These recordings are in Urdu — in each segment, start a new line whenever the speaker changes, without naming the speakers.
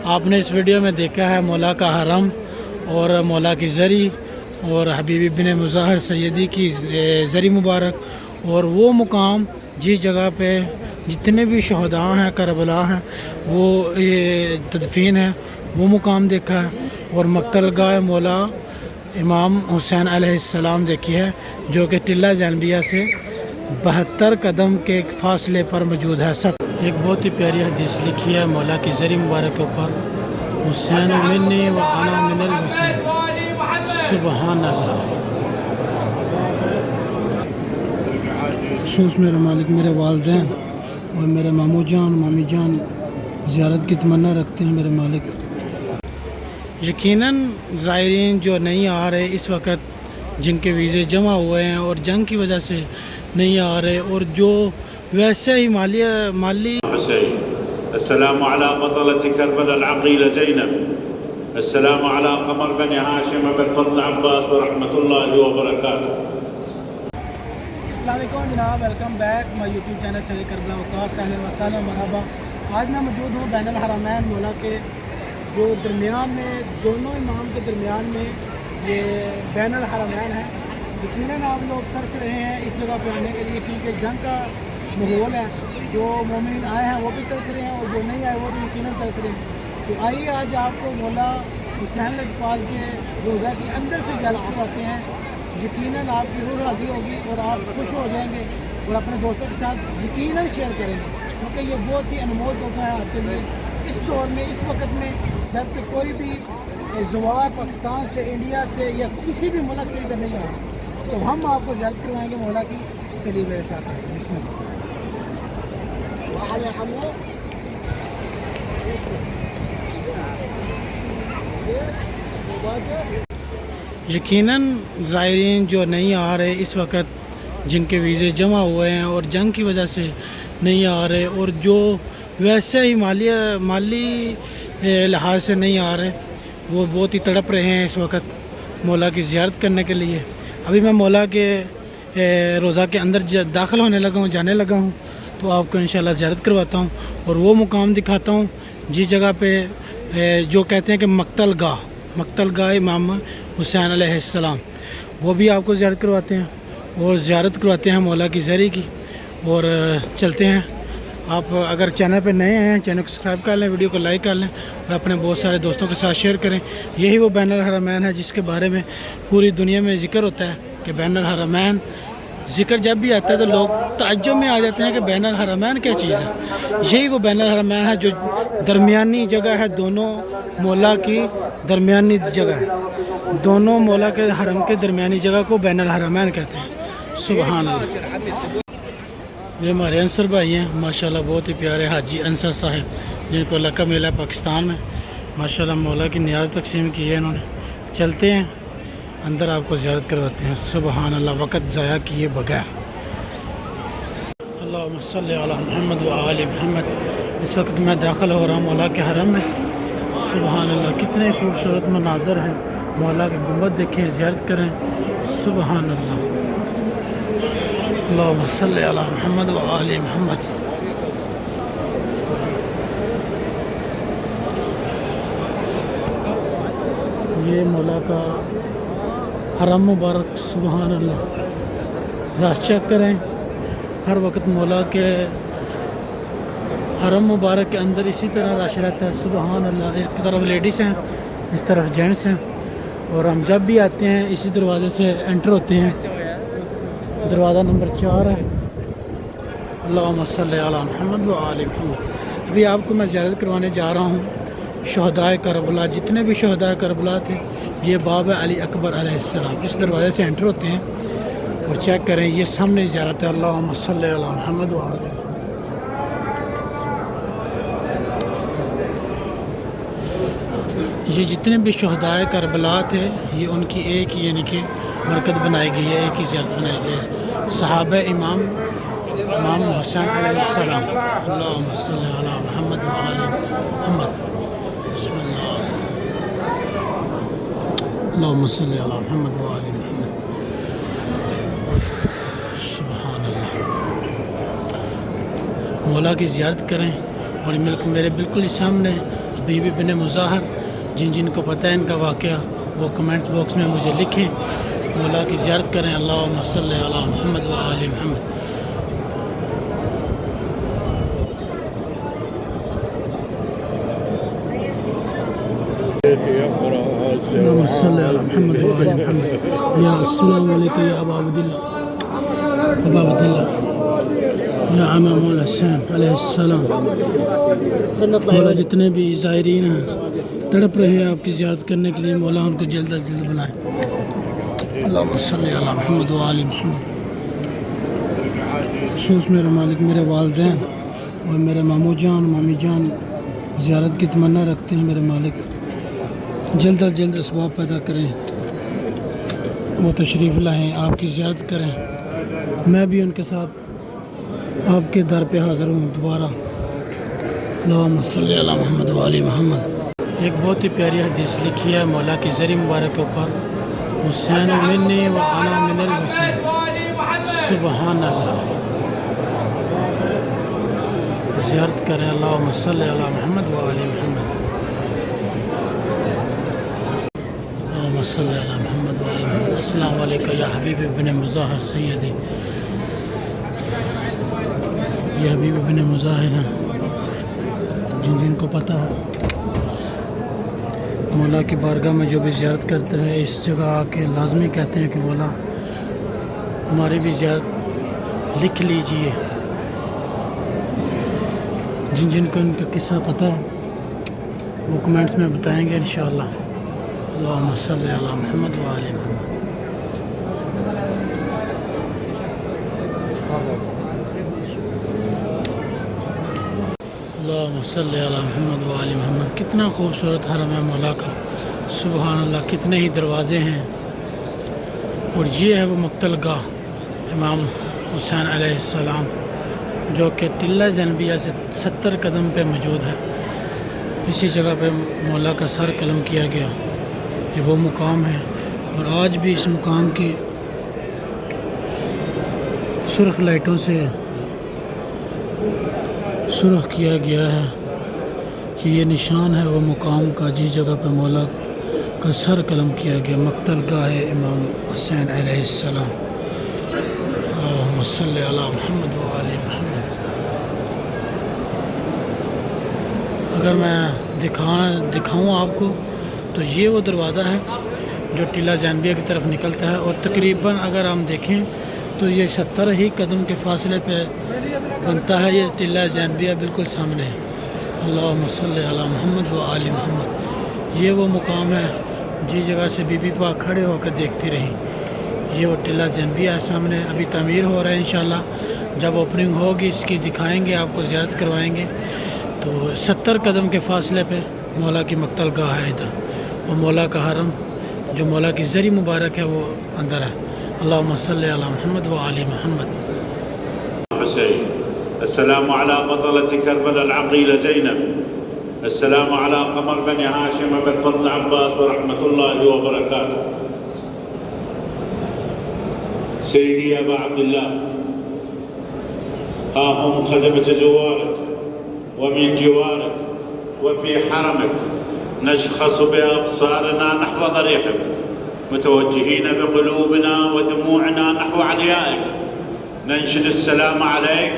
آپ نے اس ویڈیو میں دیکھا ہے مولا کا حرم اور مولا کی زری اور حبیبی بن مظاہر سیدی کی زری مبارک، اور وہ مقام جس جگہ پہ جتنے بھی شہداء ہیں کربلا ہیں وہ تدفین ہے، وہ مقام دیکھا ہے، اور مقتل گاہ مولا امام حسین علیہ السلام دیکھی ہے، جو کہ ٹلہ زینبیہ سے 72 قدم کے فاصلے پر موجود ہے۔ ایک بہت ہی پیاری حدیث لکھی ہے مولا کی زری مبارک کے اوپر، حسین منی و انا من الحسین، سبحان اللہ۔ خصوص میرے مالک میرے والدین اور میرے ماموں جان مامی جان زیارت کی تمنا رکھتے ہیں میرے مالک۔ یقیناً زائرین جو نہیں آ رہے اس وقت، جن کے ویزے جمع ہوئے ہیں اور جنگ کی وجہ سے نہیں آ رہے، اور جو ویسے ہی مالی
حسین، السلام علی بطلة کربلا العقیل زینب، السلام علی قمر بن ہاشم بالفضل عباس ورحمۃ اللہ وبرکاتہ۔
السلام علیکم جناب، welcome back my YouTube channel Syed Karbala Auqas, اہلا وسہلا مرحبا۔ آج میں موجود ہوں بین الحرمین مولا کے جو درمیان میں، دونوں امام کے درمیان میں یہ بین الحرمین ہے۔ یقیناً آپ لوگ ترس رہے ہیں اس جگہ پہ آنے کے لیے، کیونکہ جنگ کا ماحول ہے۔ جو مومنین آئے ہیں وہ بھی ترس رہے ہیں، اور جو نہیں آئے وہ بھی یقیناً ترس رہے ہیں۔ تو آئیے آج آپ کو مولا حسین لجپال کے روضہ کے اندر سے زیارت کرواتے ہیں۔ یقیناً آپ کی روح راضی ہوگی اور آپ خوش ہو جائیں گے، اور اپنے دوستوں کے ساتھ یقیناً شیئر کریں گے، کیونکہ یہ بہت ہی انمول تحفہ ہے آپ کے لیے اس دور میں، اس وقت میں، جب کہ کوئی بھی زوار پاکستان سے، انڈیا سے یا کسی بھی ملک سے ادھر نہیں آ رہا، تو ہم آپ کو زیارت کروائیں گے مولا کی۔ چلیے میرے ساتھ آئیں، بسم اللہ۔ یقیناً زائرین جو نہیں آ رہے اس وقت، جن کے ویزے جمع ہوئے ہیں اور جنگ کی وجہ سے نہیں آ رہے، اور جو ویسے ہی مالی لحاظ سے نہیں آ رہے، وہ بہت ہی تڑپ رہے ہیں اس وقت مولا کی زیارت کرنے کے لیے۔ ابھی میں مولا کے روضہ کے اندر داخل ہونے لگا ہوں، جانے لگا ہوں، تو آپ کو انشاءاللہ زیارت کرواتا ہوں اور وہ مقام دکھاتا ہوں جس جگہ پہ جو کہتے ہیں کہ مقتل گاہ امام حسین علیہ السلام، وہ بھی آپ کو زیارت کرواتے ہیں، اور زیارت کرواتے ہیں مولا کی زری کی۔ اور چلتے ہیں، آپ اگر چینل پہ نئے ہیں چینل کو سبسکرائب کر لیں، ویڈیو کو لائک کر لیں، اور اپنے بہت سارے دوستوں کے ساتھ شیئر کریں۔ یہی وہ بین الحرمین ہے جس کے بارے میں پوری دنیا میں ذکر ہوتا ہے کہ بین الحرمین، ذکر جب بھی آتا ہے تو لوگ تعجب میں آ جاتے ہیں کہ بین الحرمین کیا چیز ہے۔ یہی وہ بین الحرمین ہے جو درمیانی جگہ ہے، دونوں مولا کی درمیانی جگہ ہے، دونوں مولا کے حرم کے درمیانی جگہ کو بین الحرمین کہتے ہیں۔ سبحان اللہ۔ یہ ہمارے انصر بھائی ہیں ماشاءاللہ، بہت ہی پیارے حاجی انصر صاحب، جن کو لقب ملا پاکستان میں ماشاءاللہ، مولا کی نیاز تقسیم کی ہے انہوں نے۔ چلتے ہیں اندر، آپ کو زیارت کرواتے ہیں۔ سبحان اللہ، وقت ضائع کیے بغیر۔ اللہم صلی علی محمد و آل محمد۔ اس وقت میں داخل ہو رہا ہوں مولا کے حرم میں۔ سبحان اللہ، کتنے خوبصورت مناظر ہیں، مولا کے گنبد دیکھیں، زیارت کریں۔ سبحان اللہ، اللہم صلی علی محمد و آل محمد۔ یہ مولا کا حرم مبارک، سبحان اللہ، راہ چیک کریں۔ ہر وقت مولا کے حرم مبارک کے اندر اسی طرح رش رہتا ہے۔ سبحان اللہ، اس طرف لیڈیز ہیں، اس طرف جینٹس ہیں، اور ہم جب بھی آتے ہیں اسی دروازے سے انٹر ہوتے ہیں۔ دروازہ نمبر 4 ہے۔ اللہم صلی علی محمد و آل محمد۔ ابھی آپ کو میں زیارت کروانے جا رہا ہوں شہدائے کربلا، جتنے بھی شہدائے کربلا تھے۔ یہ باب علی اکبر علیہ السلام، اس دروازے سے انٹر ہوتے ہیں اور چیک کریں، یہ سامنے زیارت ہے۔ اللہم صلی علی محمد و آل محمد۔ یہ جتنے بھی شہدائے کربلا تھے، یہ ان کی ایک ہی یعنی کہ مرکز بنائی گئی ہے، ایک ہی زیارت بنائی گئی ہے، صحابہ امام حسین علیہ السلام۔ اللہم صلی علی محمد و آل محمد۔ بسم اللہ، اللہم صلی علی محمد و آل محمد۔ سبحان اللہ، مولا کی زیارت کریں۔ اور میرے بالکل سامنے حبیب بن مظاہر، جن جن کو پتہ ہے ان کا واقعہ وہ کمنٹ باکس میں مجھے لکھیں، مولا کی زیارت کریں۔ اللہم صلی علی محمد و آل محمد۔ اللہم صلی علی محمد و آل محمد۔ یا السلام علیکم یا ابا عبداللہ یا عم مولا حسین علیہ السلام۔ مولا جتنے بھی زائرین ہیں تڑپ رہے ہیں آپ کی زیارت کرنے کے لیے، مولا ان کو جلد از جلد بلائیں۔ اللہم صلی علی محمد و آل محمد۔ خصوص میرے مالک میرے والدین اور میرے ماموں جان مامی جان زیارت کی تمنا رکھتے ہیں، میرے مالک جلد از جلد اسباب پیدا کریں، وہ تشریف لائیں، آپ کی زیارت کریں، میں بھی ان کے ساتھ آپ کے در پہ حاضر ہوں دوبارہ۔ اللہم صلی علی محمد و آل محمد۔ ایک بہت ہی پیاری حدیث لکھی ہے مولا کی زری مبارک کے اوپر، حسین منی و انا من الحسین، سبحان اللہ۔ زیارت کریں، اللہم صلی علی محمد و آل محمد۔ اللہم صلی علی محمد و آل محمد۔ السلام علیکم یا حبیب بن مظاہر سیدی، یہ حبیب بن مظاہر ہیں جن جن کو پتہ ہے مولا کی بارگاہ میں جو بھی زیارت کرتے ہیں اس جگہ آ کے لازمی کہتے ہیں کہ مولا ہماری بھی زیارت لکھ لیجئے۔ جن جن کو ان کا قصہ پتہ ہے وہ کمنٹس میں بتائیں گے انشاءاللہ۔ اللہم صلی علی محمد و آل محمد۔ اللہم صلی علی محمد و آل محمد۔ کتنا خوبصورت حرم ہے مولا کا، سبحان اللہ، کتنے ہی دروازے ہیں، اور یہ ہے وہ مقتل گاہ امام حسین علیہ السلام جو کہ ٹلہ زینبیہ سے 70 قدم پہ موجود ہے۔ اسی جگہ پہ مولا کا سر قلم کیا گیا، یہ وہ مقام ہے، اور آج بھی اس مقام کی سرخ لائٹوں سے سرخ کیا گیا ہے کہ یہ نشان ہے وہ مقام کا جس جگہ پہ مولا کا سر قلم کیا گیا، مقتل گاہ امام حسین علیہ السلام۔ اللہم صلی علی محمد و آل محمد۔ اگر میں دکھاؤں آپ کو تو یہ وہ دروازہ ہے جو ٹلہ زینبیہ کی طرف نکلتا ہے، اور تقریباً اگر ہم دیکھیں تو یہ 70 ہی قدم کے فاصلے پہ بنتا ہے، یہ ٹلہ زینبیہ بالکل سامنے ہے۔ اللہم صلی علی محمد و آل محمد۔ یہ وہ مقام ہے جس جگہ سے بی بی پاک کھڑے ہو کر دیکھتی رہیں۔ یہ وہ ٹلہ زینبیہ ہے سامنے، ابھی تعمیر ہو رہا ہے، انشاءاللہ جب اوپننگ ہوگی اس کی دکھائیں گے، آپ کو زیارت کروائیں گے۔ تو 70 قدم کے فاصلے پہ مولا کی مقتل گاہ ہے ادھر، اور مولا کا حرم جو مولا کی زری مبارک ہے وہ اندر ہے۔ اللہم صلی علی محمد و آل محمد۔
حسين. السلام على بطلة كربلاء العقيلة زينب. السلام على قمر بني هاشم أبي الفضل عباس ورحمة الله وبركاته. سيدي أبا عبد الله، ها هم خدمة جوارك ومن جوارك وفي حرمك، نشخص بأبصارنا نحو ضريحك، متوجهين بقلوبنا ودموعنا نحو عليائك، ننشد السلام عليك،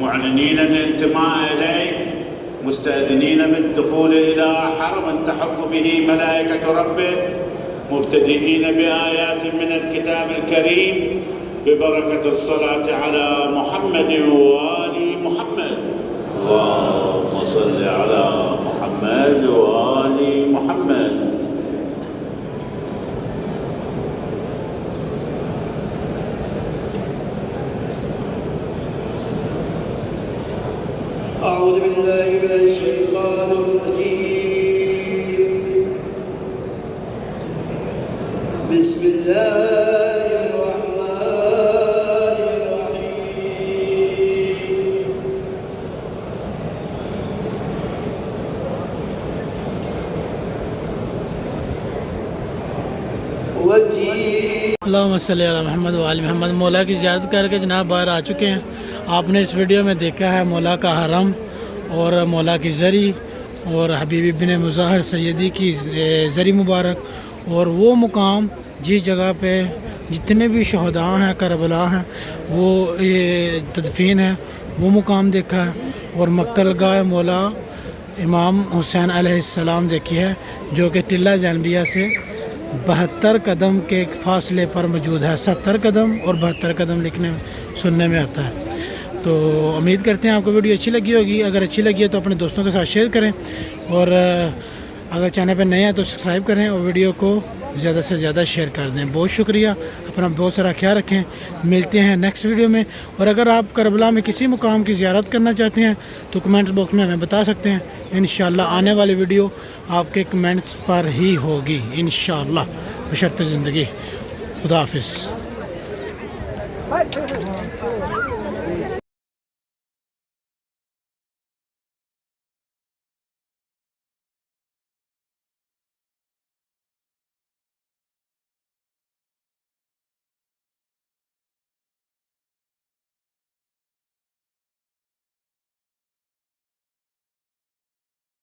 معلنين الانتماء إليك، مستأذنين بالدخول إلى حرم تحف به ملائكة ربك، مبتدئين بآيات من الكتاب الكريم ببركة الصلاة على محمد وآل محمد. اللهم صل على محمد وآل محمد.
أعوذ بالله من الشيطان الرجيم. بسم الله الرحمن الرحيم.
اللہم صلی علی محمد و آل محمد۔ مولا کی زیارت کر کے جناب باہر آ چکے ہیں۔ آپ نے اس ویڈیو میں دیکھا ہے مولا کا حرم اور مولا کی زری اور حبیب بن مظاہر سیدی کی زری مبارک، اور وہ مقام جس جگہ پہ جتنے بھی شہداء ہیں کربلا ہیں وہ تدفین ہے، وہ مقام دیکھا ہے، اور مقتل گاہ مولا امام حسین علیہ السلام دیکھی ہے، جو کہ ٹلہ جانبیہ سے 72 قدم کے فاصلے پر موجود ہے۔ 70 قدم اور 72 قدم لکھنے سننے میں آتا ہے۔ تو امید کرتے ہیں آپ کو ویڈیو اچھی لگی ہوگی، اگر اچھی لگی ہے تو اپنے دوستوں کے ساتھ شیئر کریں، اور اگر چینل پہ نئے ہیں تو سبسکرائب کریں اور ویڈیو کو زیادہ سے زیادہ شیئر کر دیں۔ بہت شکریہ، اپنا بہت سارا خیال رکھیں، ملتے ہیں نیکسٹ ویڈیو میں۔ اور اگر آپ کربلا میں کسی مقام کی زیارت کرنا چاہتے ہیں تو کمنٹ باکس میں ہمیں بتا سکتے ہیں، انشاءاللہ آنے والی ویڈیو آپ کے کمنٹس پر ہی ہوگی انشاءاللہ بشرط زندگی۔ خدا حافظ۔